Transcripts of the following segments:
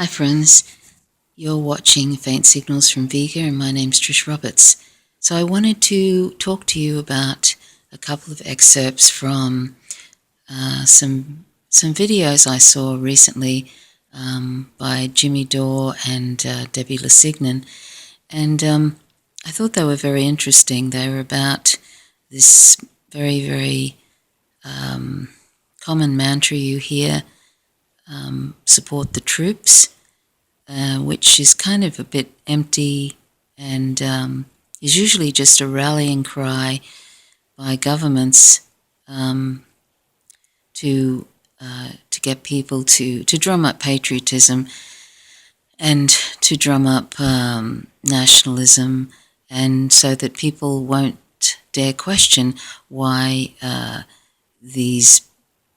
Hi friends, you're watching Faint Signals from Vega and my name's Trish Roberts. So I wanted to talk to you about a couple of excerpts from some videos I saw recently by Jimmy Dore and Debbie Lesignan, and I thought they were very interesting. They were about this very, very common mantra you hear, support the troops, which is kind of a bit empty and is usually just a rallying cry by governments to get people to drum up patriotism and to drum up nationalism, and so that people won't dare question why these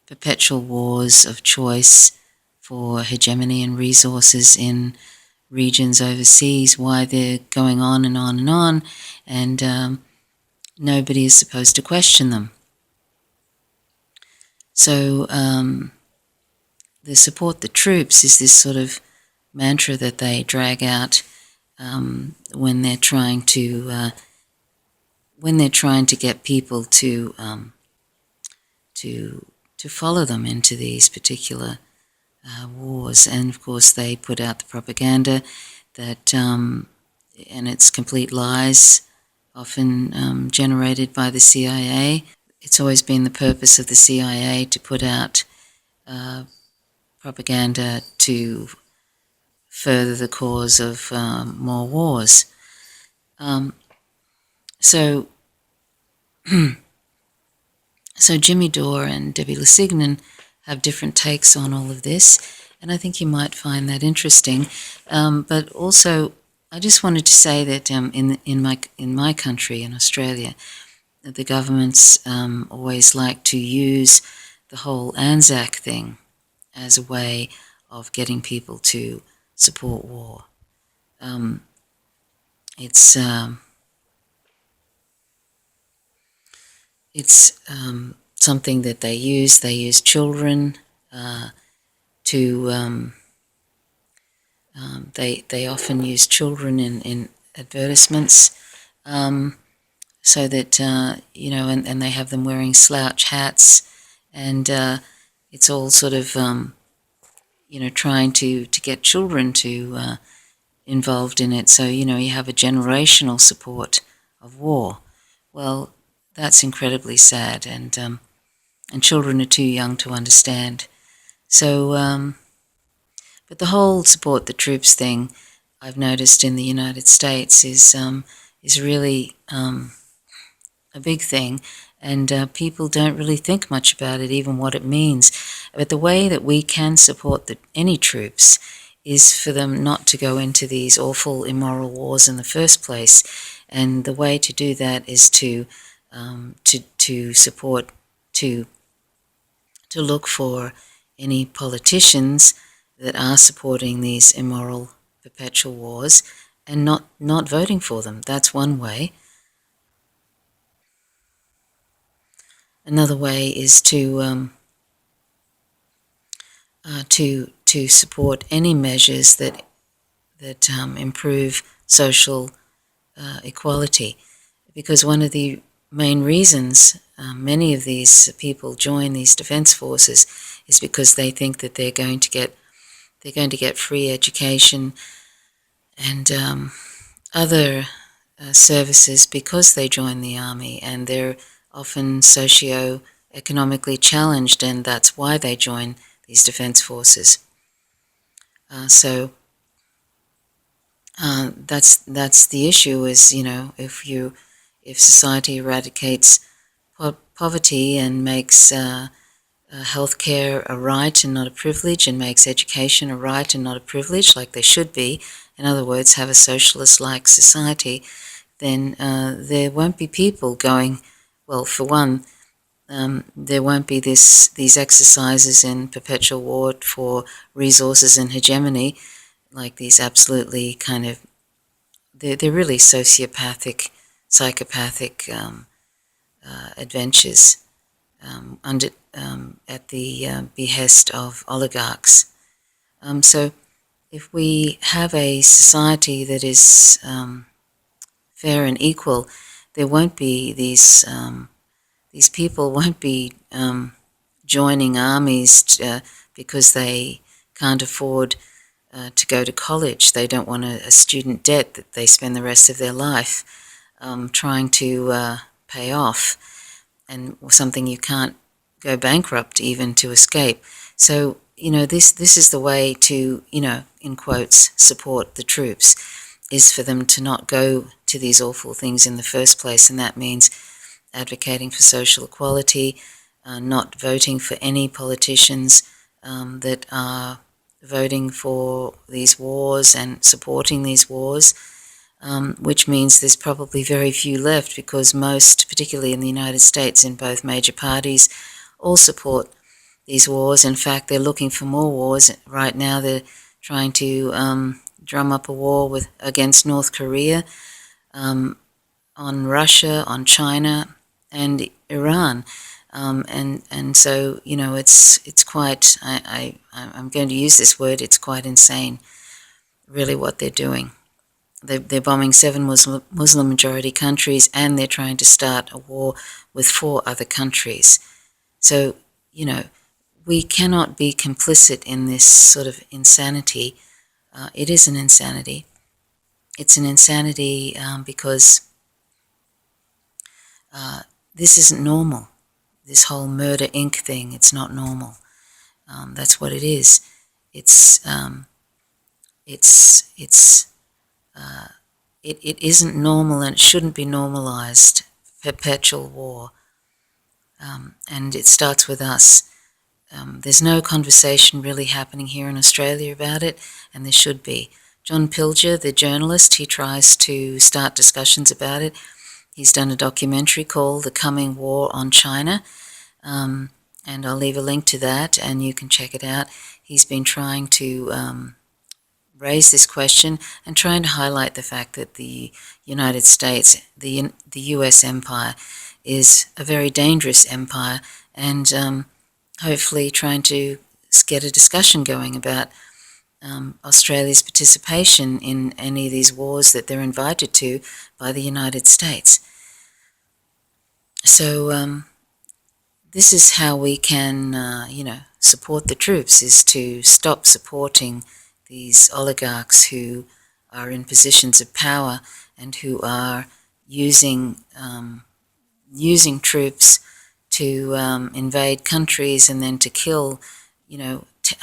perpetual wars of choice for hegemony and resources in regions overseas, why they're going on and on and on, and nobody is supposed to question them. So the support the troops is this sort of mantra that they drag out when they're trying to get people to follow them into these particular wars. And of course they put out the propaganda that, and it's complete lies, often generated by the CIA. It's always been the purpose of the CIA to put out propaganda to further the cause of more wars. So Jimmy Dore and Debbie Lesignan have different takes on all of this, and I think you might find that interesting. But also, I just wanted to say that in my country, in Australia, the governments always like to use the whole Anzac thing as a way of getting people to support war. It's something that they use. They use children they often use children in advertisements, so that and they have them wearing slouch hats, and it's all sort of trying to get children to involved in it. So you have a generational support of war. Well, that's incredibly sad, and children are too young to understand. So, but the whole support the troops thing, I've noticed in the United States, is really a big thing, and people don't really think much about it, even what it means. But the way that we can support any troops is for them not to go into these awful, immoral wars in the first place, and the way to do that is to support, to look for any politicians that are supporting these immoral perpetual wars and not voting for them. That's one way. Another way is to support any measures that improve social equality, because one of the main reasons many of these people join these defence forces is because they think that they're going to get free education and other services because they join the army, and they're often socio-economically challenged, and that's why they join these defence forces. So that's the issue. Is if society eradicates poverty and makes healthcare a right and not a privilege, and makes education a right and not a privilege, like they should be, in other words, have a socialist-like society, then there won't be people going, well, for one, there won't be these exercises in perpetual war for resources and hegemony, like these absolutely kind of, they're really sociopathic, psychopathic adventures at the behest of oligarchs. So if we have a society that is fair and equal, there won't be these people won't be joining armies because they can't afford to go to college. They don't want a student debt that they spend the rest of their life trying to pay off, and something you can't go bankrupt even to escape. So, this is the way to, in quotes, support the troops, is for them to not go to these awful things in the first place, and that means advocating for social equality, not voting for any politicians that are voting for these wars and supporting these wars, which means there's probably very few left, because most, particularly in the United States, in both major parties, all support these wars. In fact, they're looking for more wars. Right now they're trying to drum up a war against North Korea, on Russia, on China, and Iran. And so, it's quite, I'm going to use this word, it's quite insane, really, what they're doing. They're bombing 7 Muslim-majority countries, and they're trying to start a war with 4 other countries. So, we cannot be complicit in this sort of insanity. It is an insanity. It's an insanity because this isn't normal. This whole Murder Inc. thing, it's not normal. That's what it is. It isn't normal, and it shouldn't be normalized. Perpetual war. And it starts with us. There's no conversation really happening here in Australia about it, and there should be. John Pilger, the journalist, he tries to start discussions about it. He's done a documentary called The Coming War on China, and I'll leave a link to that, and you can check it out. He's been trying to raise this question and trying to highlight the fact that the United States, the US empire, is a very dangerous empire, and hopefully trying to get a discussion going about Australia's participation in any of these wars that they're invited to by the United States. So this is how we can, support the troops, is to stop supporting these oligarchs who are in positions of power and who are using troops to invade countries and then to kill,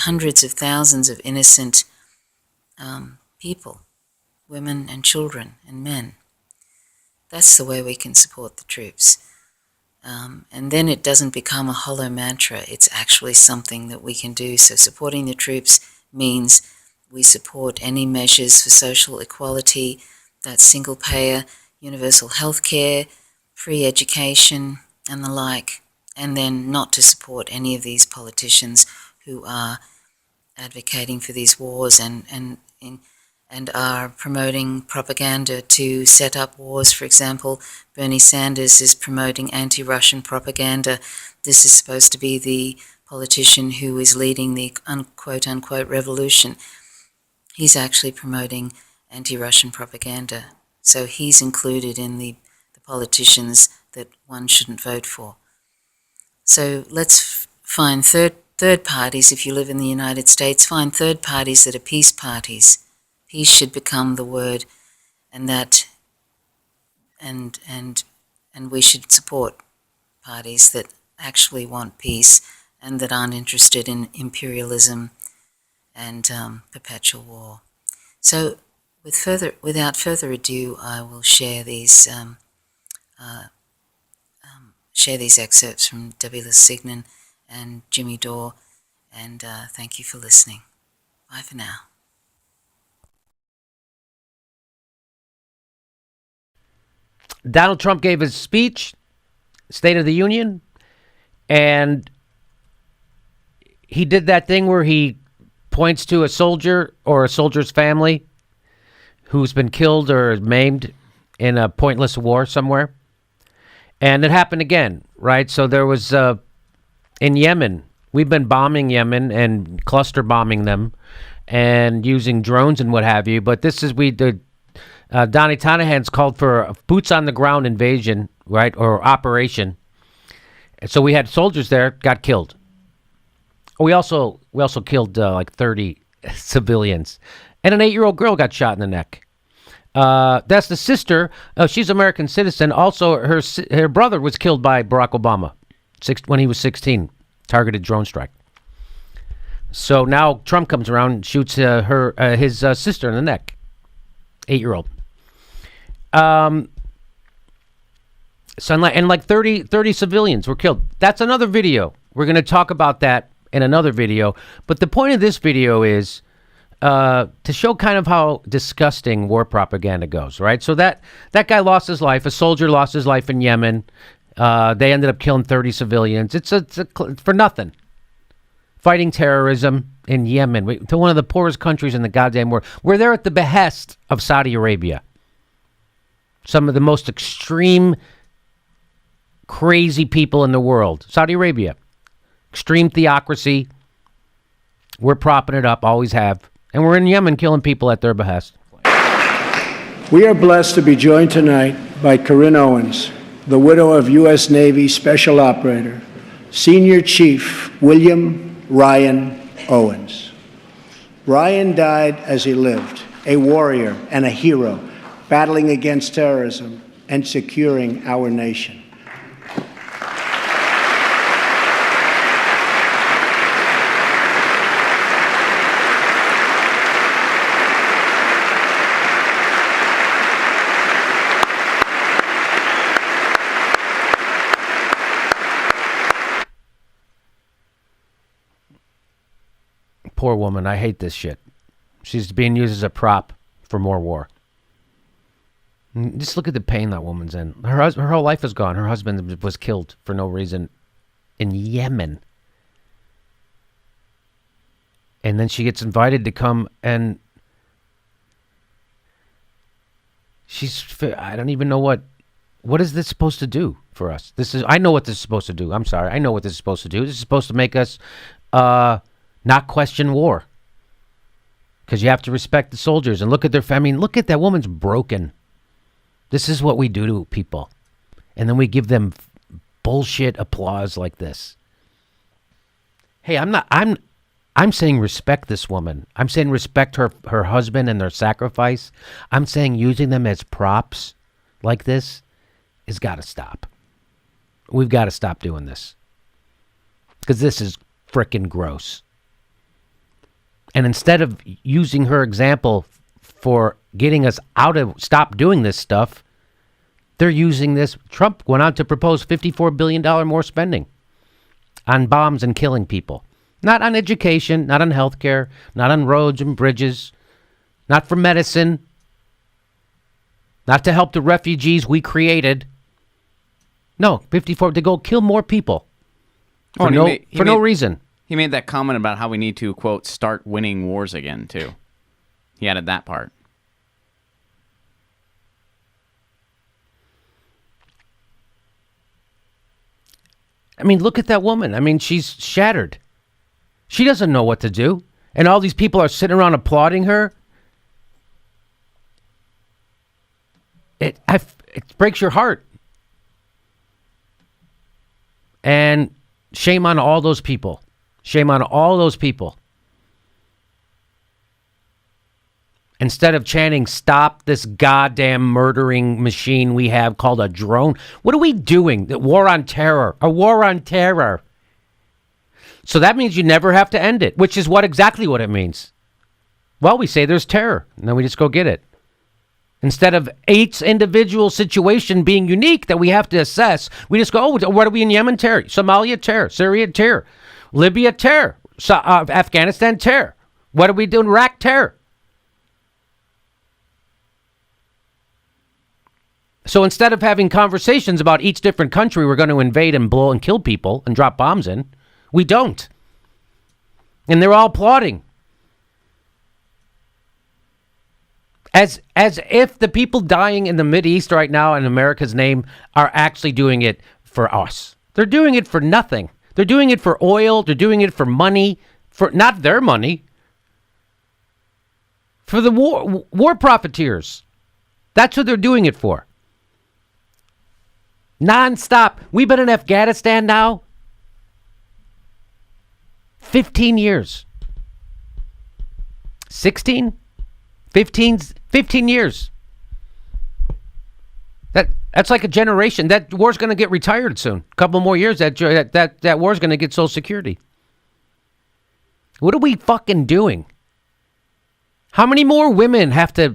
hundreds of thousands of innocent people, women and children and men. That's the way we can support the troops. And then it doesn't become a hollow mantra. It's actually something that we can do. So supporting the troops means we support any measures for social equality, that's single payer, universal health care, free education, and the like, and then not to support any of these politicians who are advocating for these wars and are promoting propaganda to set up wars. For example, Bernie Sanders is promoting anti-Russian propaganda. This is supposed to be the politician who is leading the quote-unquote revolution. He's actually promoting anti-Russian propaganda. So he's included in the politicians that one shouldn't vote for. So let's find third parties. If you live in the United States, find third parties that are peace parties. Peace should become the word, and we should support parties that actually want peace and that aren't interested in imperialism and perpetual war. So without further ado, I will share these excerpts from W. Signon and Jimmy Dore, and thank you for listening. Bye for now. Donald Trump gave his speech, State of the Union, and he did that thing where he points to a soldier or a soldier's family who's been killed or maimed in a pointless war somewhere. And it happened again, right? So there was, in Yemen, we've been bombing Yemen and cluster bombing them. and using drones and what have you. But this is Donnie Tonahan's called for a boots on the ground invasion, right, or operation. And so we had soldiers there, got killed. We also killed like 30 civilians, and an 8-year-old girl got shot in the neck. That's the sister. She's an American citizen. Also, her brother was killed by Barack Obama when he was 16. Targeted drone strike. So now Trump comes around and shoots his sister in the neck. 8-year-old. So like 30 civilians were killed. That's another video. We're going to talk about that in another video. But the point of this video is to show kind of how disgusting war propaganda goes, right? So that guy lost his life. A soldier lost his life in Yemen. They ended up killing 30 civilians. It's for nothing. Fighting terrorism in Yemen, to one of the poorest countries in the goddamn world. We're there at the behest of Saudi Arabia. Some of the most extreme, crazy people in the world. Saudi Arabia. Extreme theocracy. We're propping it up, always have. And we're in Yemen killing people at their behest. We are blessed to be joined tonight by Corinne Owens, the widow of U.S. Navy Special Operator, Senior Chief William Ryan Owens. Ryan died as he lived, a warrior and a hero, battling against terrorism and securing our nation. Poor woman. I hate this shit. She's being used as a prop for more war. Just look at the pain that woman's in. Her whole life is gone. Her husband was killed for no reason in Yemen. And then she gets invited to come, and I don't even know what is this supposed to do for us? I know what this is supposed to do. I'm sorry. I know what this is supposed to do. This is supposed to make us not question war. Because you have to respect the soldiers and look at their family. Look at that woman's broken. This is what we do to people. And then we give them bullshit applause like this. Hey, I'm saying respect this woman. I'm saying respect her husband and their sacrifice. I'm saying using them as props like this has got to stop. We've got to stop doing this. Because this is frickin' gross. And instead of using her example for getting us stop doing this stuff, they're using this. Trump went on to propose $54 billion more spending on bombs and killing people. Not on education, not on healthcare, not on roads and bridges, not for medicine, not to help the refugees we created. No, 54 to go kill more people for no reason. He made that comment about how we need to, quote, start winning wars again, too. He added that part. I mean, look at that woman. I mean, she's shattered. She doesn't know what to do. And all these people are sitting around applauding her. It breaks your heart. And shame on all those people. Shame on all those people. Instead of chanting, stop this goddamn murdering machine we have called a drone. What are we doing? The war on terror. A war on terror. So that means you never have to end it, which is exactly what it means. Well, we say there's terror, and then we just go get it. Instead of each individual situation being unique that we have to assess, we just go, what are we in Yemen? Terror. Somalia? Terror. Syria? Terror. Libya? Terror. Afghanistan? Terror. What are we doing? Iraq? Terror. So instead of having conversations about each different country we're going to invade and blow and kill people and drop bombs in, we don't. And they're all applauding. As if the people dying in the Mideast right now in America's name are actually doing it for us. They're doing it for nothing. They're doing it for oil. They're doing it for money, for not their money. For the war profiteers. That's what they're doing it for. Non-stop. We've been in Afghanistan now 15 years. 16? 15 years. That's like a generation. That war's going to get retired soon. A couple more years, that war's going to get Social Security. What are we fucking doing? How many more women have to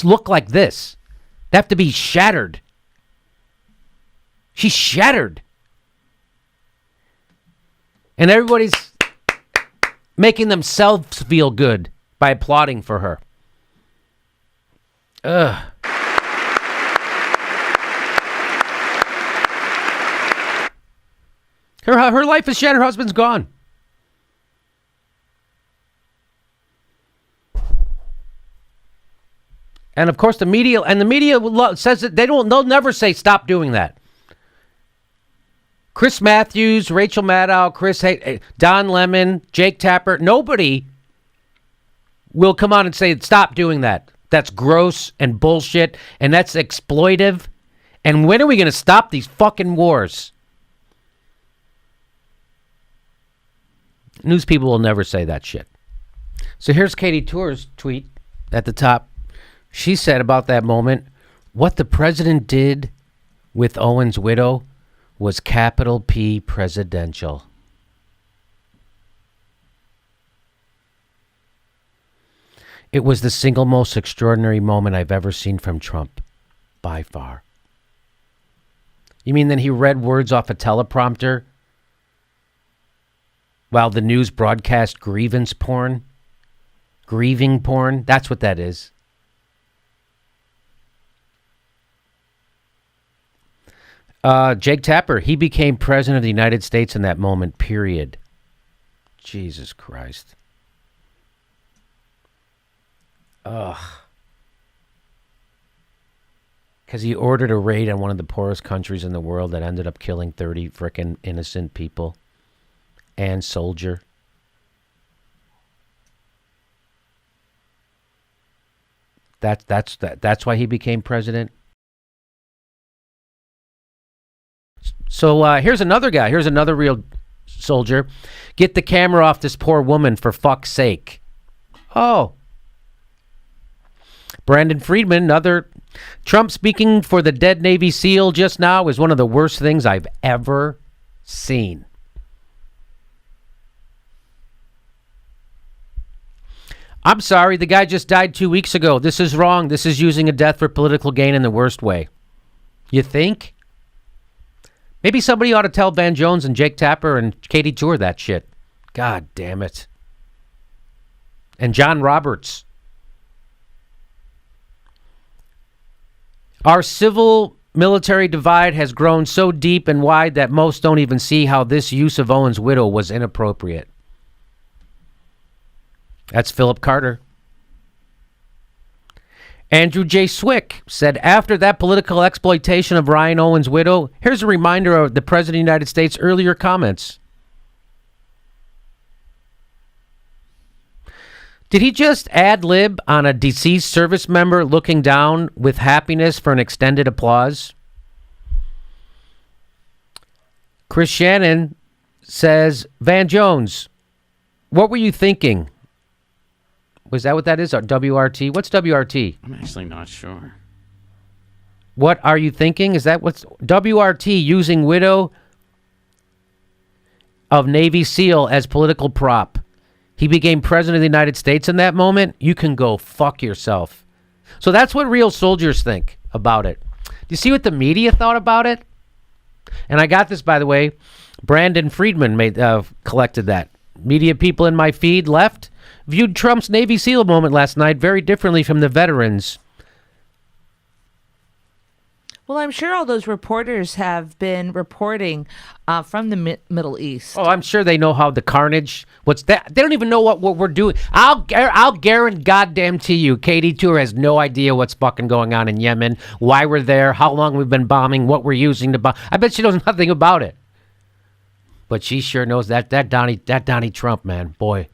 look like this? They have to be shattered. She's shattered. And everybody's making themselves feel good by applauding for her. Ugh. Her life is shattered. Her husband's gone. And of course, the media says that they'll never say stop doing that. Chris Matthews, Rachel Maddow, Don Lemon, Jake Tapper, nobody will come on and say stop doing that. That's gross and bullshit, and that's exploitive. And when are we going to stop these fucking wars? News people will never say that shit. So here's Katie Tour's tweet at the top. She said about that moment, what the president did with Owen's widow was capital P presidential. It was the single most extraordinary moment I've ever seen from Trump, by far. You mean that he read words off a teleprompter while the news broadcast grievance porn? Grieving porn? That's what that is. Jake Tapper, he became president of the United States in that moment, period. Jesus Christ. Ugh. Because he ordered a raid on one of the poorest countries in the world that ended up killing 30 frickin' innocent people and soldier. That's why he became president. So here's another guy. Here's another real soldier. Get the camera off this poor woman, for fuck's sake. Oh. Brandon Friedman, another. Trump speaking for the dead Navy SEAL just now is one of the worst things I've ever seen. I'm sorry, the guy just died 2 weeks ago. This is wrong. This is using a death for political gain in the worst way. You think? Maybe somebody ought to tell Van Jones and Jake Tapper and Katie Tour that shit. God damn it. And John Roberts. Our civil-military divide has grown so deep and wide that most don't even see how this use of Owen's widow was inappropriate. That's Philip Carter. Andrew J. Swick said, after that political exploitation of Ryan Owen's widow, here's a reminder of the President of the United States' earlier comments. Did he just ad-lib on a deceased service member looking down with happiness for an extended applause? Chris Shannon says, Van Jones, what were you thinking? Was that what that is? WRT? What's WRT? I'm actually not sure. What are you thinking? Is that what's WRT, using widow of Navy SEAL as political prop? He became president of the United States in that moment? You can go fuck yourself. So that's what real soldiers think about it. Do you see what the media thought about it? And I got this, by the way. Brandon Friedman collected that. Media people in my feed left viewed Trump's Navy SEAL moment last night very differently from the veterans. Well, I'm sure all those reporters have been reporting from the Middle East. Oh, I'm sure they know how the carnage. What's that? They don't even know what we're doing. I'll guarantee goddamn to you, Katie Tour has no idea what's fucking going on in Yemen, why we're there, how long we've been bombing, what we're using to bomb. I bet she knows nothing about it. But she sure knows that Donnie Trump, man, boy,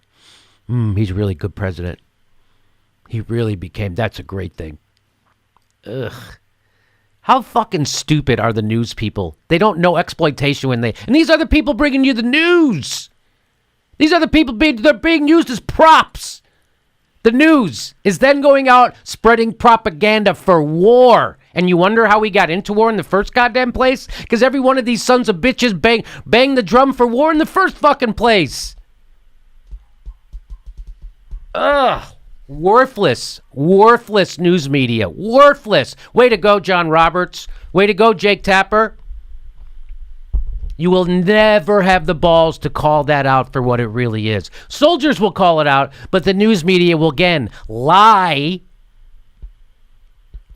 he's a really good president. He really became. That's a great thing. Ugh. How fucking stupid are the news people? They don't know exploitation when they... And these are the people bringing you the news. These are the people they're being used as props. The news is then going out spreading propaganda for war. And you wonder how we got into war in the first goddamn place? Because every one of these sons of bitches bang the drum for war in the first fucking place. Ugh. Worthless news media. Worthless. Way to go, John Roberts. Way to go, Jake Tapper. You will never have the balls to call that out for what it really is. Soldiers will call it out, but the news media will again lie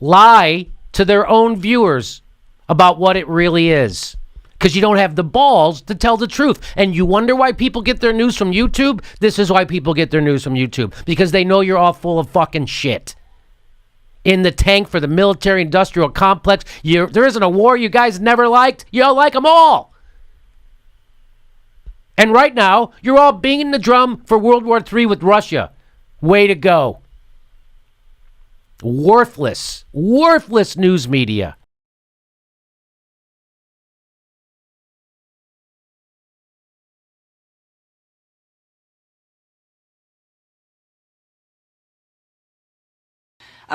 to their own viewers about what it really is. Because you don't have the balls to tell the truth. And you wonder why people get their news from YouTube? This is why people get their news from YouTube. Because they know you're all full of fucking shit. In the tank for the military-industrial complex. There isn't a war you guys never liked. You all like them all. And right now, you're all banging the drum for World War III with Russia. Way to go. Worthless news media.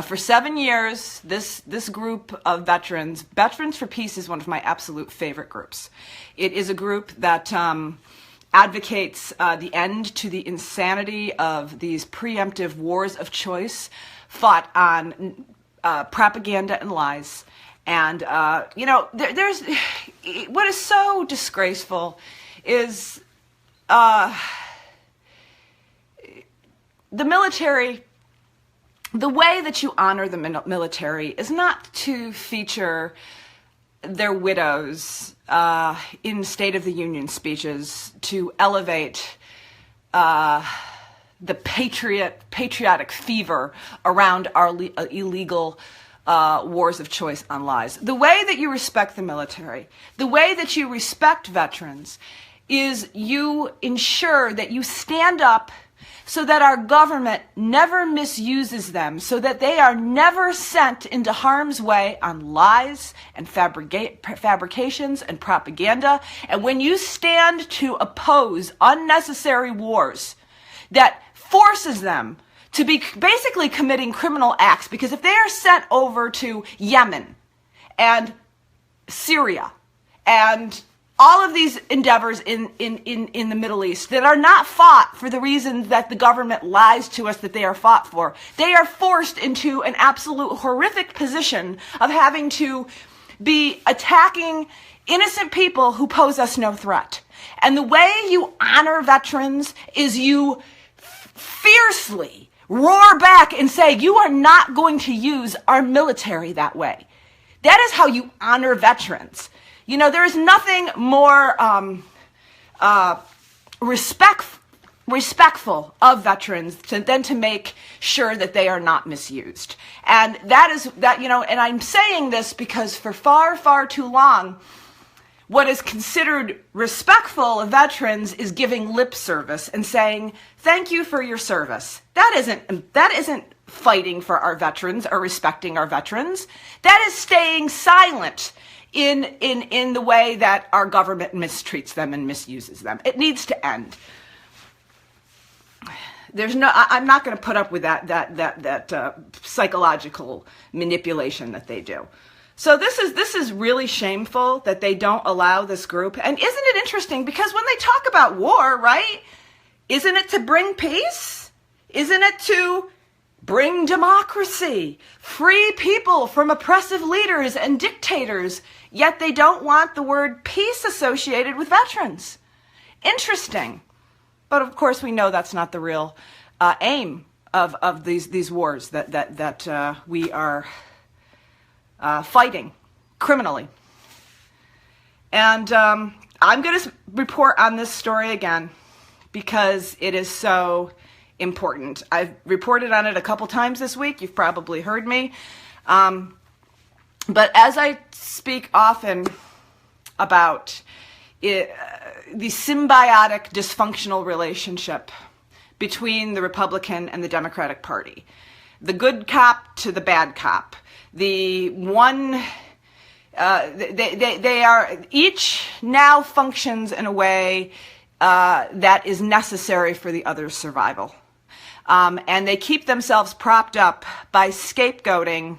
For 7 years, this group of Veterans for Peace is one of my absolute favorite groups. It is a group that advocates the end to the insanity of these preemptive wars of choice fought on propaganda and lies. And, there's what is so disgraceful is the military. The way that you honor the military is not to feature their widows in State of the Union speeches, to elevate the patriotic fever around our illegal wars of choice on lies. The way that you respect the military, the way that you respect veterans, is you ensure that you stand up so that our government never misuses them, so that they are never sent into harm's way on lies and fabrications and propaganda. And when you stand to oppose unnecessary wars that forces them to be basically committing criminal acts, because if they are sent over to Yemen and Syria and all of these endeavors in the Middle East that are not fought for the reasons that the government lies to us that they are fought for, they are forced into an absolute horrific position of having to be attacking innocent people who pose us no threat. And the way you honor veterans is you fiercely roar back and say, you are not going to use our military that way. That is how you honor veterans. You know, there is nothing more respectful of veterans than to make sure that they are not misused. And and I'm saying this because for far, far too long, what is considered respectful of veterans is giving lip service and saying, thank you for your service. That isn't fighting for our veterans or respecting our veterans. That is staying silent in the way that our government mistreats them and misuses them. It needs to end. I'm not going to put up with that psychological manipulation that they do. So this is really shameful that they don't allow this group. And isn't it interesting? Because when they talk about war, right? Isn't it to bring peace? Isn't it to bring democracy, free people from oppressive leaders and dictators? Yet they don't want the word peace associated with veterans. Interesting. But of course we know that's not the real aim of these wars that we are fighting criminally. And I'm going to report on this story again because it is so important. I've reported on it a couple times this week. You've probably heard me. But as I speak often about the symbiotic dysfunctional relationship between the Republican and the Democratic Party, the good cop to the bad cop. The one, they are, each now functions in a way that is necessary for the other's survival. And they keep themselves propped up by scapegoating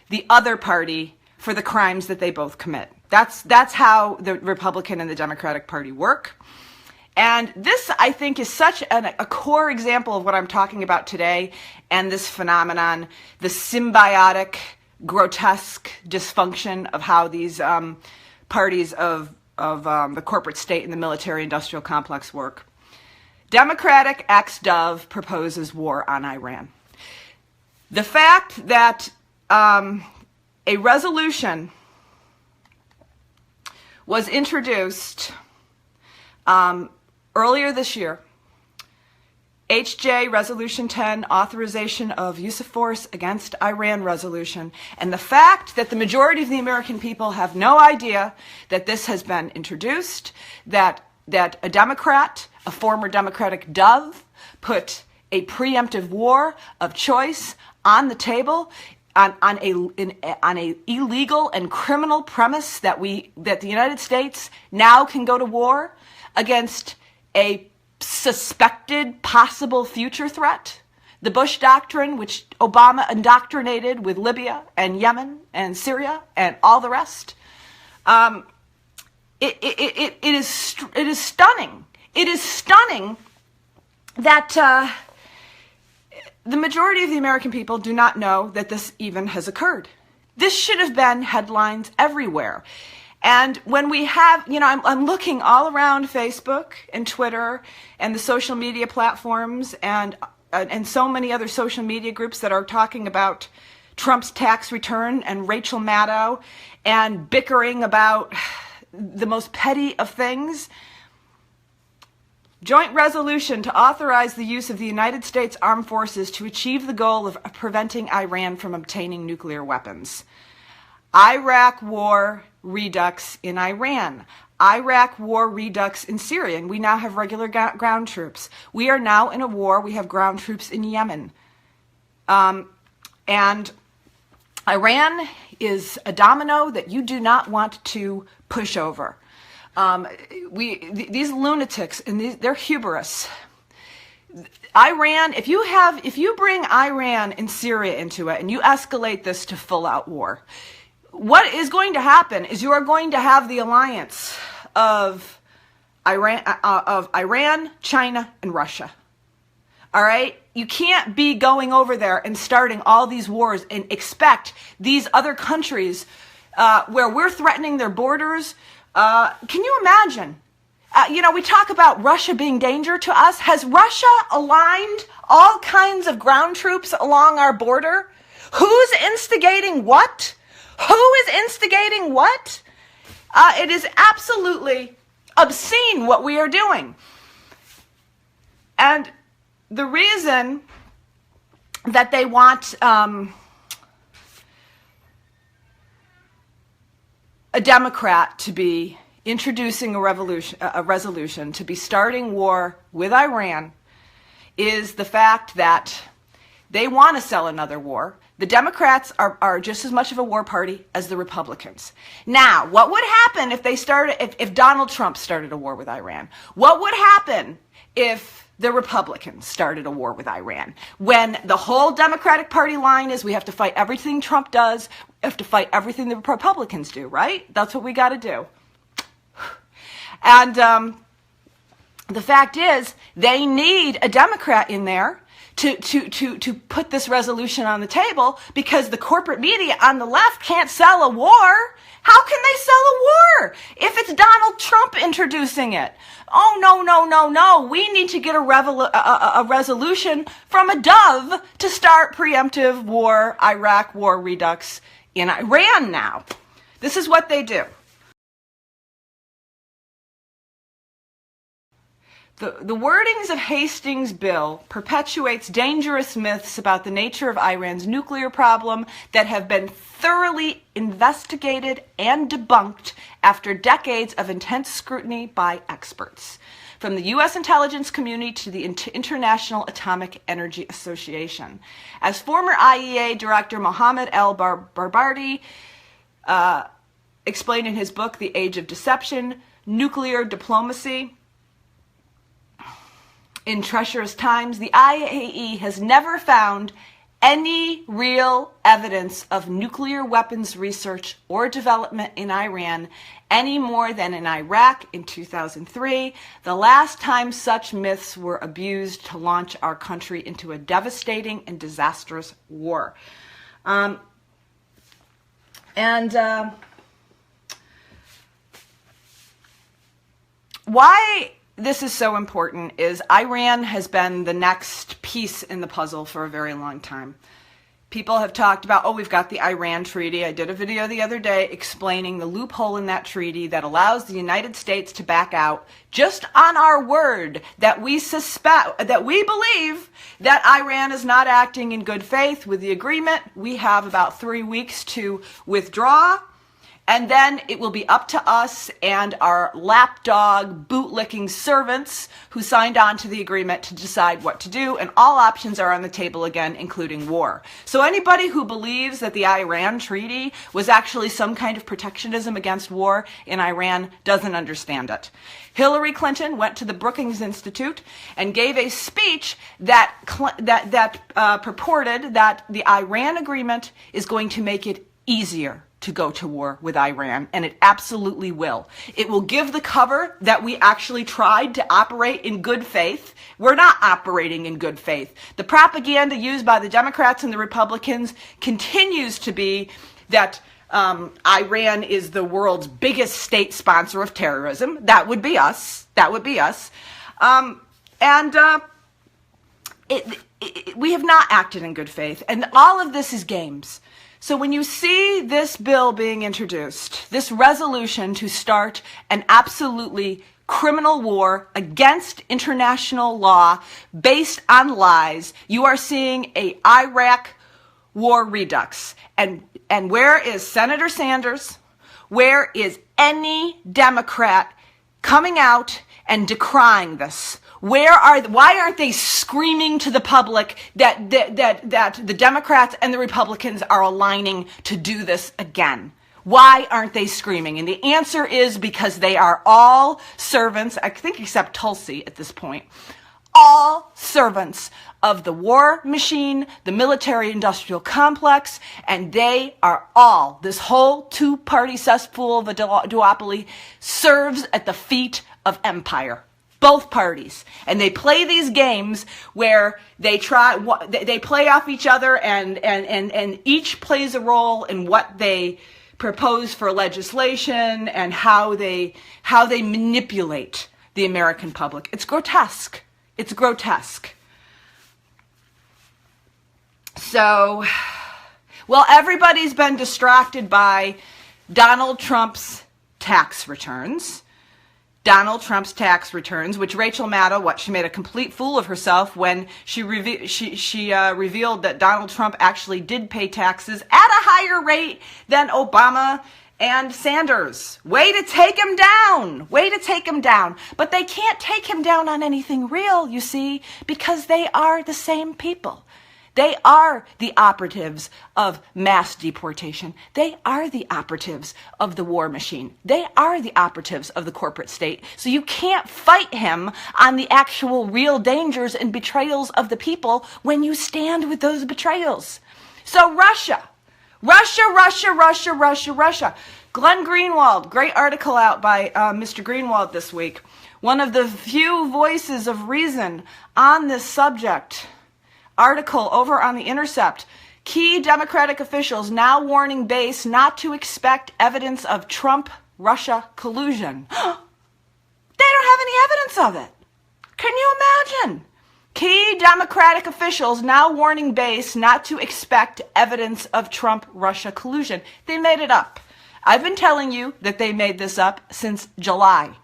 the other party for the crimes that they both commit. That's how the Republican and the Democratic Party work. And this, I think, is such a core example of what I'm talking about today, and this phenomenon, the symbiotic, grotesque dysfunction of how these parties of the corporate state and the military-industrial complex work. Democratic ex-Dove proposes war on Iran. The fact that a resolution was introduced earlier this year, HJ Resolution 10, authorization of use of force against Iran resolution, and the fact that the majority of the American people have no idea that this has been introduced, that a Democrat, a former Democratic Dove, put a preemptive war of choice on the table on a illegal and criminal premise that the United States now can go to war against a suspected possible future threat. The Bush Doctrine, which Obama indoctrinated with Libya and Yemen and Syria and all the rest. It is stunning. It is stunning that the majority of the American people do not know that this even has occurred. This should have been headlines everywhere. And when we have, I'm looking all around Facebook and Twitter and the social media platforms and so many other social media groups that are talking about Trump's tax return and Rachel Maddow and bickering about the most petty of things. Joint resolution to authorize the use of the United States Armed Forces to achieve the goal of preventing Iran from obtaining nuclear weapons. Iraq war redux in Iran. Iraq war redux in Syria, and we now have regular ground troops. We are now in a war. We have ground troops in Yemen. And Iran is a domino that you do not want to push over. These lunatics and they're hubris. Iran, if you bring Iran and Syria into it and you escalate this to full-out war, what is going to happen is you are going to have the alliance of Iran, China, and Russia. All right? You can't be going over there and starting all these wars and expect these other countries where we're threatening their borders. Can you imagine? We talk about Russia being danger to us. Has Russia aligned all kinds of ground troops along our border? Who's instigating what? Who is instigating what? It is absolutely obscene what we are doing. And the reason that they want a Democrat to be introducing a resolution to be starting war with Iran is the fact that they want to sell another war. The Democrats are just as much of a war party as the Republicans. Now, what would happen if Donald Trump started a war with Iran? What would happen if the Republicans started a war with Iran? When the whole Democratic Party line is we have to fight everything Trump does, we have to fight everything the Republicans do, right? That's what we got to do. And the fact is, they need a Democrat in there to put this resolution on the table because the corporate media on the left can't sell a war. How can they sell a war if it's Donald Trump introducing it? Oh, no. We need to get a resolution from a Dove to start preemptive war, Iraq war redux in Iran now. This is what they do. The wordings of Hastings' bill perpetuates dangerous myths about the nature of Iran's nuclear problem that have been thoroughly investigated and debunked after decades of intense scrutiny by experts. from the U.S. intelligence community to the International Atomic Energy Association. As former IEA Director Mohammed El-Barbardi explained in his book, The Age of Deception, Nuclear Diplomacy, in treacherous times, the IAEA has never found any real evidence of nuclear weapons research or development in Iran any more than in Iraq in 2003, the last time such myths were abused to launch our country into a devastating and disastrous war. Why this is so important is Iran has been the next piece in the puzzle for a very long time. People have talked about, oh, we've got the Iran treaty. I did a video the other day explaining the loophole in that treaty that allows the United States to back out just on our word that we suspect, that we believe that Iran is not acting in good faith with the agreement. We have about 3 weeks to withdraw. And then it will be up to us and our lapdog, bootlicking servants who signed on to the agreement to decide what to do. And all options are on the table again, including war. So anybody who believes that the Iran treaty was actually some kind of protectionism against war in Iran doesn't understand it. Hillary Clinton went to the Brookings Institute and gave a speech that purported that the Iran agreement is going to make it easier to go to war with Iran, and it absolutely will. It will give the cover that we actually tried to operate in good faith. We're not operating in good faith. The propaganda used by the Democrats and the Republicans continues to be that Iran is the world's biggest state sponsor of terrorism. That would be us. That would be us. We have not acted in good faith, and all of this is games. So when you see this bill being introduced, this resolution to start an absolutely criminal war against international law based on lies, you are seeing a Iraq war redux. And where is Senator Sanders? Where is any Democrat coming out and decrying this? Why aren't they screaming to the public that the Democrats and the Republicans are aligning to do this again? Why aren't they screaming? And the answer is because they are all servants, I think except Tulsi at this point, all servants of the war machine, the military-industrial complex, and they are all, this whole two-party cesspool of a duopoly serves at the feet of empire. Both parties. And they play these games where they play off each other and each plays a role in what they propose for legislation and how they manipulate the American public. It's grotesque. It's grotesque. So, well, everybody's been distracted by Donald Trump's tax returns. Donald Trump's tax returns, which Rachel Maddow, she made a complete fool of herself when she revealed that Donald Trump actually did pay taxes at a higher rate than Obama and Sanders. Way to take him down. Way to take him down. But they can't take him down on anything real, you see, because they are the same people. They are the operatives of mass deportation. They are the operatives of the war machine. They are the operatives of the corporate state. So you can't fight him on the actual real dangers and betrayals of the people when you stand with those betrayals. So Russia. Glenn Greenwald, great article out by Mr. Greenwald this week. One of the few voices of reason on this subject. Article over on the Intercept. Key Democratic officials now warning base not to expect evidence of Trump-Russia collusion. They don't have any evidence of it. Can you imagine? Key Democratic officials now warning base not to expect evidence of Trump-Russia collusion. They made it up. I've been telling you that they made this up since July.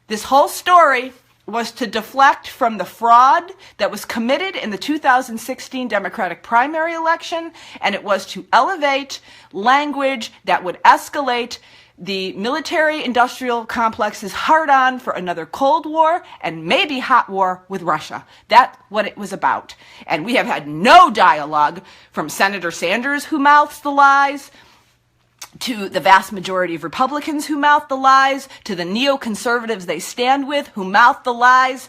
This whole story was to deflect from the fraud that was committed in the 2016 Democratic primary election, and it was to elevate language that would escalate the military-industrial complex's hard-on for another Cold War and maybe hot war with Russia. That's what it was about. And we have had no dialogue from Senator Sanders, who mouths the lies, to the vast majority of Republicans who mouth the lies, to the neoconservatives they stand with who mouth the lies,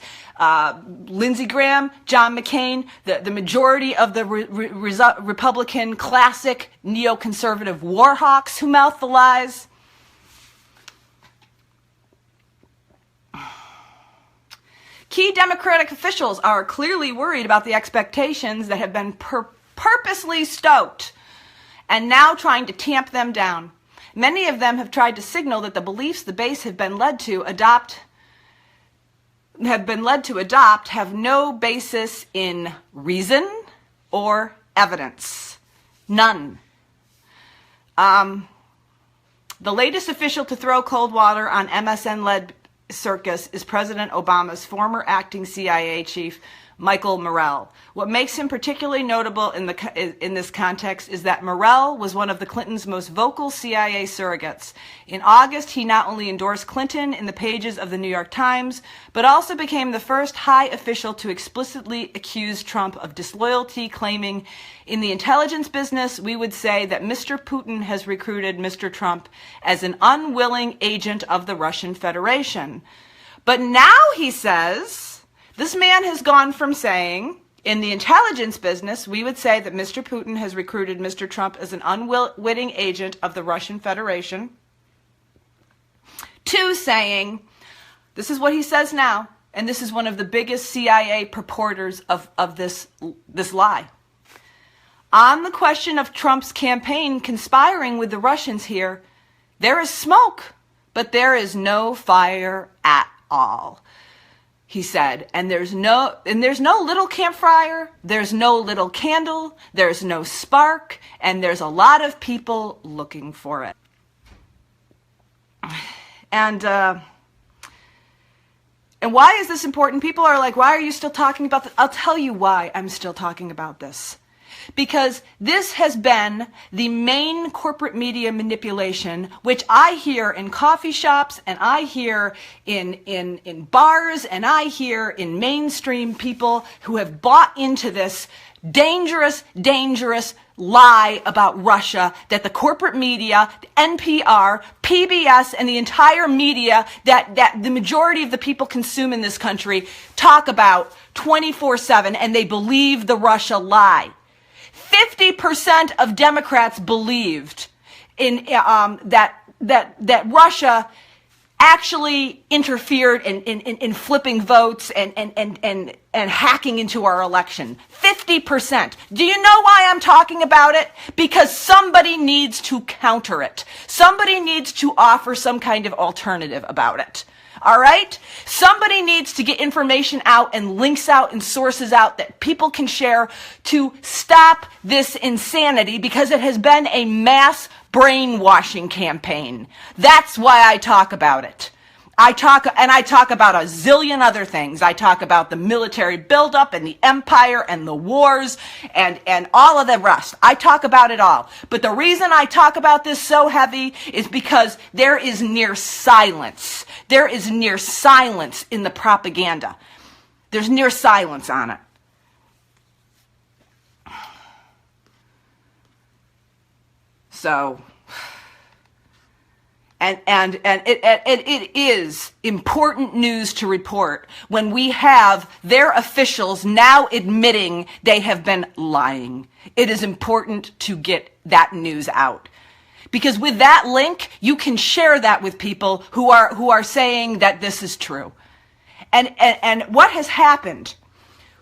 Lindsey Graham, John McCain, the majority of the Republican classic neoconservative war hawks who mouth the lies. Key Democratic officials are clearly worried about the expectations that have been purposely stoked and now trying to tamp them down. Many of them have tried to signal that the beliefs the base have been led to adopt have no basis in reason or evidence. None. The latest official to throw cold water on MSN-led circus is President Obama's former acting CIA chief, Michael Morell. What makes him particularly notable in this context is that Morell was one of the Clintons' most vocal CIA surrogates. In August, he not only endorsed Clinton in the pages of the New York Times, but also became the first high official to explicitly accuse Trump of disloyalty, claiming, "In the intelligence business, we would say that Mr. Putin has recruited Mr. Trump as an unwilling agent of the Russian Federation." But now he says, this man has gone from saying, in the intelligence business, we would say that Mr. Putin has recruited Mr. Trump as an unwitting agent of the Russian Federation, to saying, this is what he says now, and this is one of the biggest CIA purporters of this lie. On the question of Trump's campaign conspiring with the Russians here, there is smoke, but there is no fire at all, he said. And there's no little campfire, there's no little candle, there's no spark, and there's a lot of people looking for it. And why is this important? People are like, why are you still talking about this? I'll tell you why I'm still talking about this. Because this has been the main corporate media manipulation, which I hear in coffee shops, and I hear in bars, and I hear in mainstream people who have bought into this dangerous lie about Russia, that the corporate media, NPR, PBS, and the entire media that the majority of the people consume in this country talk about 24/7, and they believe the Russia lie. 50% of Democrats believed in that Russia actually interfered in flipping votes and hacking into our election. 50%. Do you know why I'm talking about it? Because somebody needs to counter it. Somebody needs to offer some kind of alternative about it. All right? Somebody needs to get information out and links out and sources out that people can share to stop this insanity, because it has been a mass brainwashing campaign. That's why I talk about it. I talk about a zillion other things. I talk about the military buildup and the empire and the wars and all of the rest. I talk about it all. But the reason I talk about this so heavy is because there is near silence. There is near silence in the propaganda. There's near silence on it. So, and it is important news to report when we have their officials now admitting they have been lying. It is important to get that news out. Because with that link, you can share that with people who are saying that this is true. And what has happened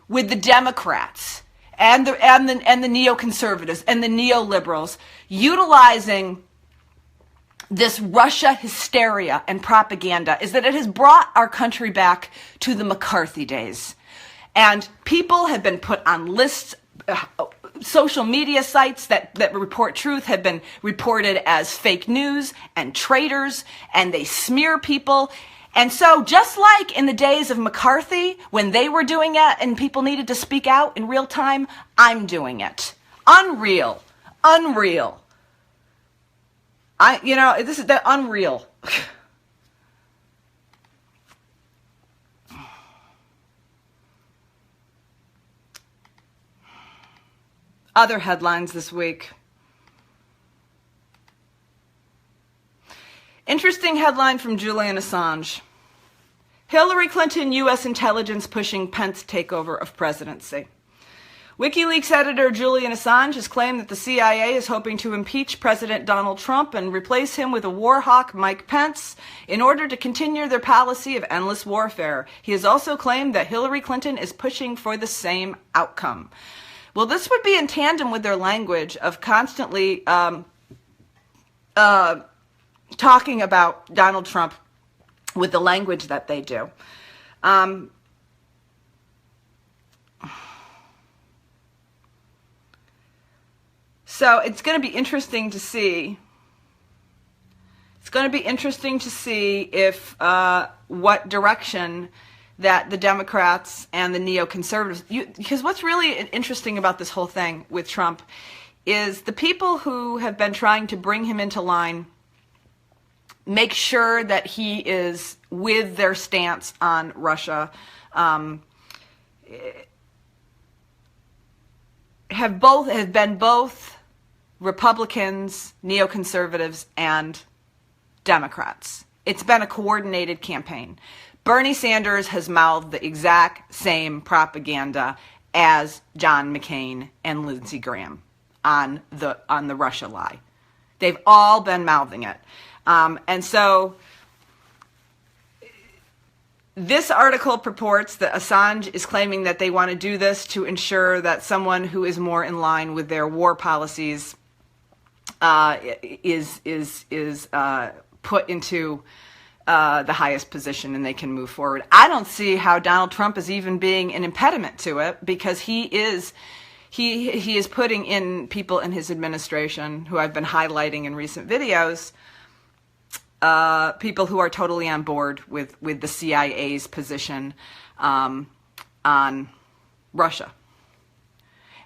with the Democrats and the neoconservatives and the neoliberals utilizing this Russia hysteria and propaganda is that it has brought our country back to the McCarthy days. And people have been put on lists. Social media sites that report truth have been reported as fake news and traitors, and they smear people. And so just like in the days of McCarthy, when they were doing it and people needed to speak out in real time, I'm doing it. Unreal. This is unreal. Other headlines this week. Interesting headline from Julian Assange. Hillary Clinton, U.S. intelligence pushing Pence takeover of presidency. WikiLeaks editor Julian Assange has claimed that the CIA is hoping to impeach President Donald Trump and replace him with a war hawk, Mike Pence, in order to continue their policy of endless warfare. He has also claimed that Hillary Clinton is pushing for the same outcome. Well, this would be in tandem with their language of constantly talking about Donald Trump with the language that they do. So it's going to be interesting to see. It's going to be interesting to see if what direction that the Democrats and the neoconservatives, because what's really interesting about this whole thing with Trump is the people who have been trying to bring him into line make sure that he is with their stance on Russia, have been both Republicans, neoconservatives, and Democrats. It's been a coordinated campaign. Bernie Sanders has mouthed the exact same propaganda as John McCain and Lindsey Graham on the Russia lie. They've all been mouthing it. And so this article purports that Assange is claiming that they want to do this to ensure that someone who is more in line with their war policies is put into the highest position and they can move forward. I don't see how Donald Trump is even being an impediment to it, because he is putting in people in his administration who I've been highlighting in recent videos, people who are totally on board with the CIA's position on Russia.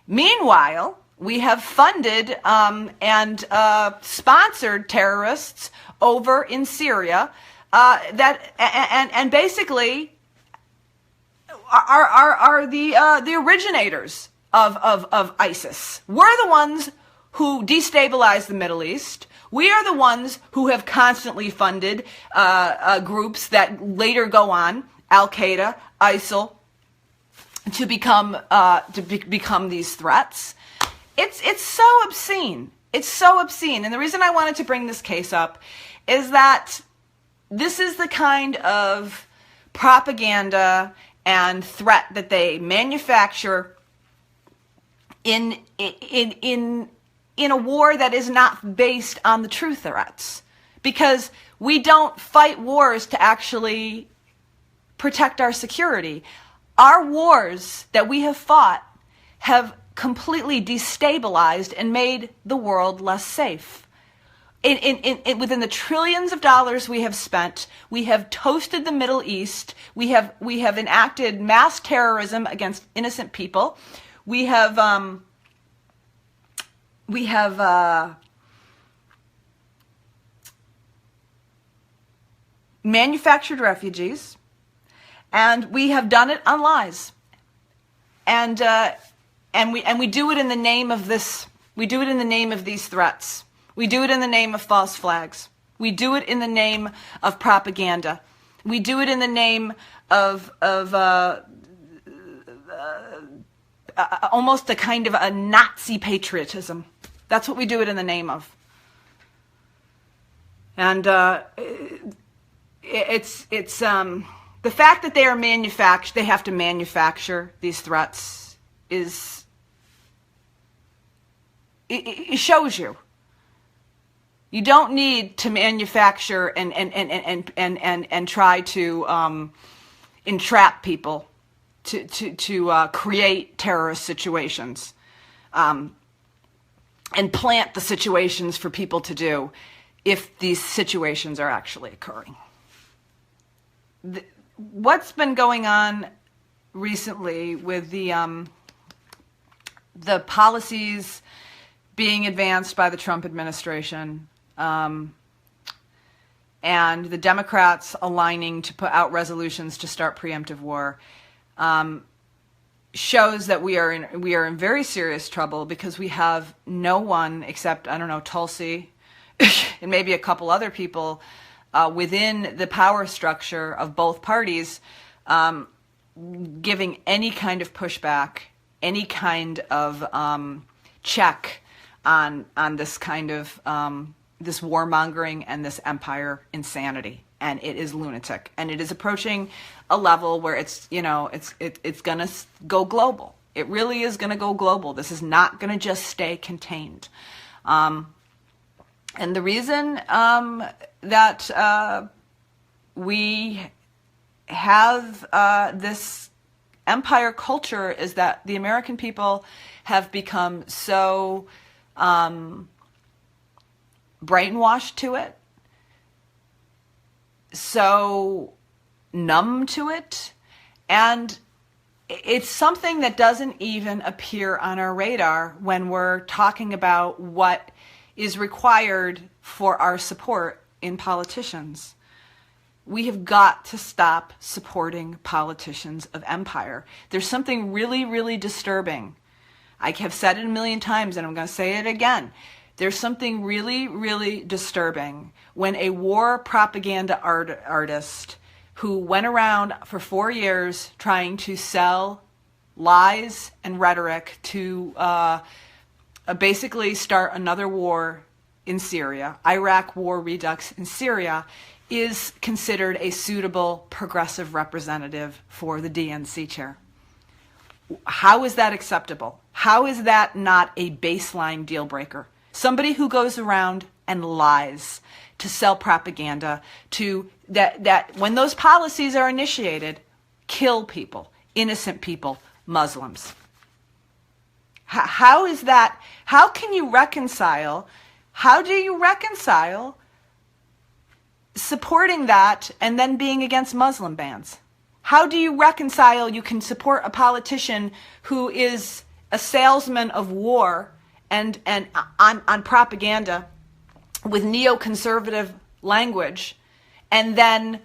Meanwhile, we have funded and sponsored terrorists over in Syria that basically are the originators of ISIS. We're the ones who destabilized the Middle East. We are the ones who have constantly funded groups that later go on, Al-Qaeda, ISIL, to become these threats. It's so obscene. It's so obscene. And the reason I wanted to bring this case up is that this is the kind of propaganda and threat that they manufacture in a war that is not based on the true threats. Because we don't fight wars to actually protect our security. Our wars that we have fought have completely destabilized and made the world less safe. Within the trillions of dollars we have spent, we have toasted the Middle East. We have enacted mass terrorism against innocent people. We have manufactured refugees, and we have done it on lies. And we do it in the name of this. We do it in the name of these threats. We do it in the name of false flags. We do it in the name of propaganda. We do it in the name of almost a kind of a Nazi patriotism. That's what we do it in the name of. And it's the fact that they have to manufacture these threats it shows you. You don't need to manufacture and try to entrap people to create terrorist situations and plant the situations for people to do if these situations are actually occurring. What's been going on recently with the policies being advanced by the Trump administration and the Democrats aligning to put out resolutions to start preemptive war shows that we are in very serious trouble, because we have no one except, I don't know, Tulsi and maybe a couple other people within the power structure of both parties giving any kind of pushback, any kind of check on this kind of this warmongering and this empire insanity. And it is lunatic, and it is approaching a level where it's gonna go global. It really is gonna go global. This is not gonna just stay contained. And the reason that we have this empire culture is that the American people have become so brainwashed to it, so numb to it, and it's something that doesn't even appear on our radar when we're talking about what is required for our support in politicians. We have got to stop supporting politicians of empire. There's something really, really disturbing. I have said it a million times, and I'm going to say it again. There's something really, really disturbing when a war propaganda artist who went around for 4 years trying to sell lies and rhetoric to basically start another war in Syria, Iraq war redux in Syria, is considered a suitable progressive representative for the DNC chair. How is that acceptable? How is that not a baseline deal breaker? Somebody who goes around and lies to sell propaganda to that when those policies are initiated, kill people, innocent people, Muslims. How is that? How can you reconcile? How do you reconcile supporting that and then being against Muslim bans? How do you reconcile you can support a politician who is a salesman of war and on propaganda with neoconservative language, and then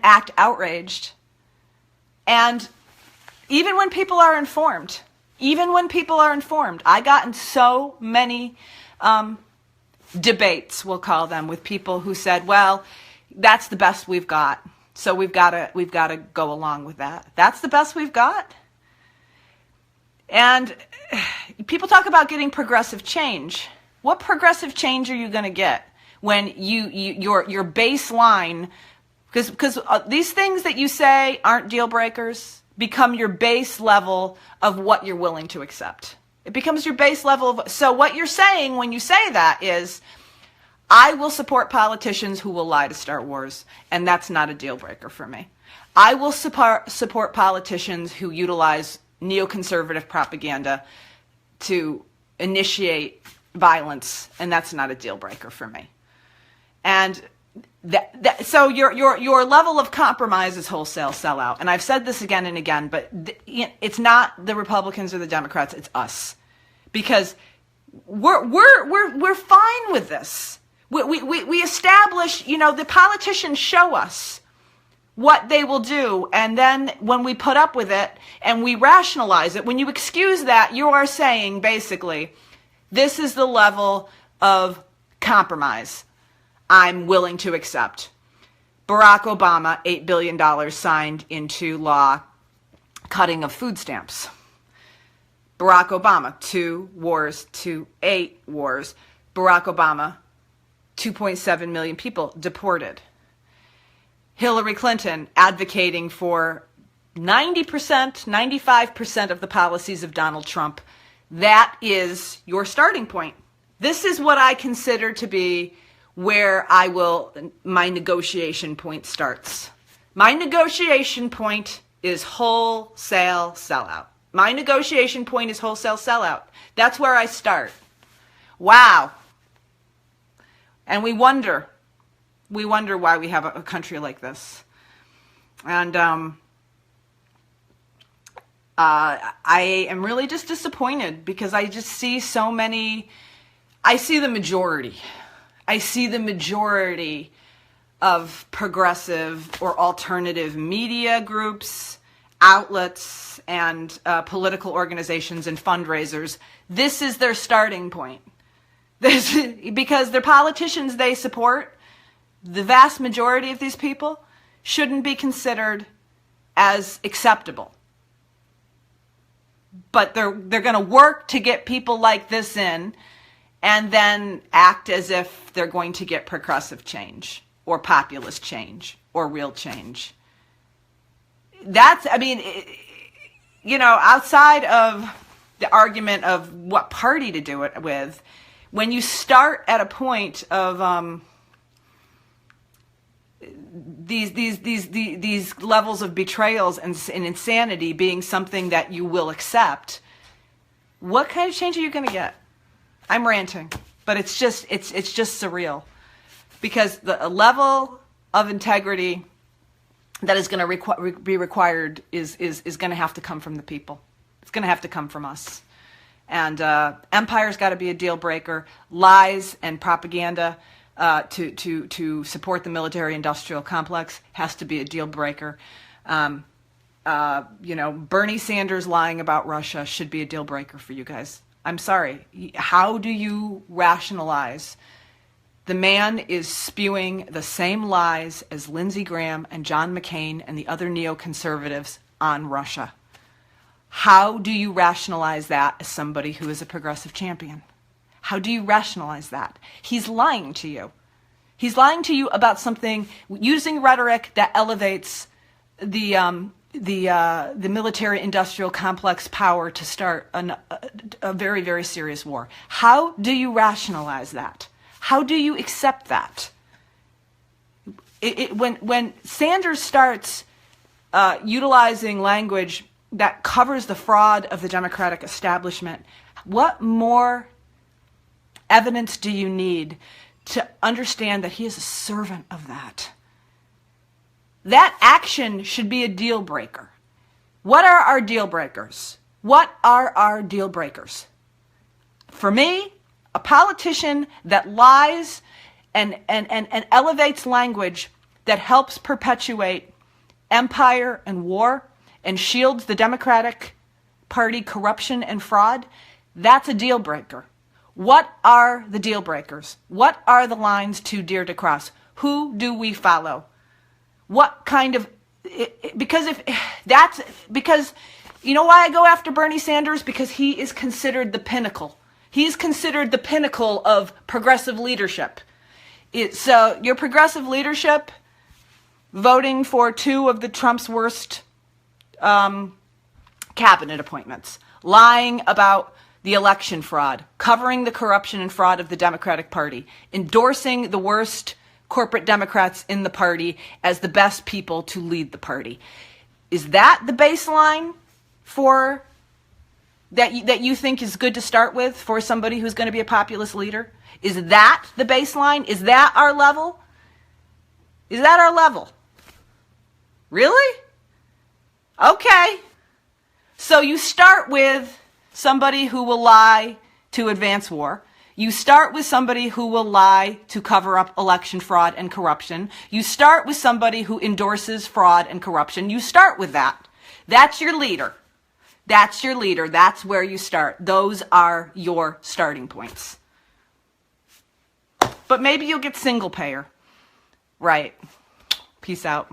act outraged? And even when people are informed, I got in so many debates, we'll call them, with people who said, well, that's the best we've got, so we've got to go along with that. That's the best we've got? And people talk about getting progressive change. What progressive change are you going to get when your baseline, because these things that you say aren't deal breakers become your base level of what you're willing to accept. It becomes your base level of, so what you're saying when you say that is, I will support politicians who will lie to start wars, and that's not a deal breaker for me. I will support politicians who utilize neoconservative propaganda to initiate violence, and that's not a deal breaker for me. And so your level of compromise is wholesale sellout. And I've said this again and again, but it's not the Republicans or the Democrats, it's us, because we're fine with this. We establish, the politicians show us what they will do, and then when we put up with it and we rationalize it, when you excuse that, you are saying basically, this is the level of compromise I'm willing to accept. Barack Obama, $8 billion signed into law, cutting of food stamps. Barack Obama, 2 wars to 8 wars. Barack Obama, 2.7 million people deported. Hillary Clinton advocating for 90%, 95% of the policies of Donald Trump. That is your starting point. This is what I consider to be where my negotiation point starts. My negotiation point is wholesale sellout. My negotiation point is wholesale sellout. That's where I start. Wow. And we wonder why we have a country like this. And I am really just disappointed, because I just see so many, I see the majority. I see the majority of progressive or alternative media groups, outlets, and political organizations and fundraisers. This is their starting point. Because their politicians they support, the vast majority of these people, shouldn't be considered as acceptable. But they're going to work to get people like this in and then act as if they're going to get progressive change or populist change or real change. That's, I mean, outside of the argument of what party to do it with, when you start at a point of these levels of betrayals and insanity being something that you will accept, what kind of change are you going to get? I'm ranting, but it's just surreal, because the level of integrity that is going to be required is going to have to come from the people. It's going to have to come from us. And empire's got to be a deal breaker. Lies and propaganda to support the military-industrial complex has to be a deal breaker. Bernie Sanders lying about Russia should be a deal breaker for you guys. I'm sorry. How do you rationalize? The man is spewing the same lies as Lindsey Graham and John McCain and the other neoconservatives on Russia. How do you rationalize that as somebody who is a progressive champion? How do you rationalize that? He's lying to you. He's lying to you about something, using rhetoric that elevates the military-industrial complex power to start a very, very serious war. How do you rationalize that? How do you accept that? When Sanders starts utilizing language that covers the fraud of the Democratic establishment, what more evidence do you need to understand that he is a servant of that? That action should be a deal breaker. What are our deal breakers? What are our deal breakers? For me, a politician that lies and elevates language that helps perpetuate empire and war and shields the Democratic Party corruption and fraud, that's a deal breaker. What are the deal breakers? What are the lines too dear to cross? Who do we follow? What kind of, because you know why I go after Bernie Sanders? Because he is considered the pinnacle. He's considered the pinnacle of progressive leadership. So your progressive leadership voting for two of the Trump's worst cabinet appointments, lying about the election fraud, covering the corruption and fraud of the Democratic Party, endorsing the worst corporate Democrats in the party as the best people to lead the party. Is that the baseline for that you think is good to start with for somebody who's going to be a populist leader? Is that the baseline? Is that our level? Is that our level? Really? Okay. So you start with somebody who will lie to advance war. You start with somebody who will lie to cover up election fraud and corruption. You start with somebody who endorses fraud and corruption. You start with that. That's your leader. That's your leader. That's where you start. Those are your starting points. But maybe you'll get single payer. Right. Peace out.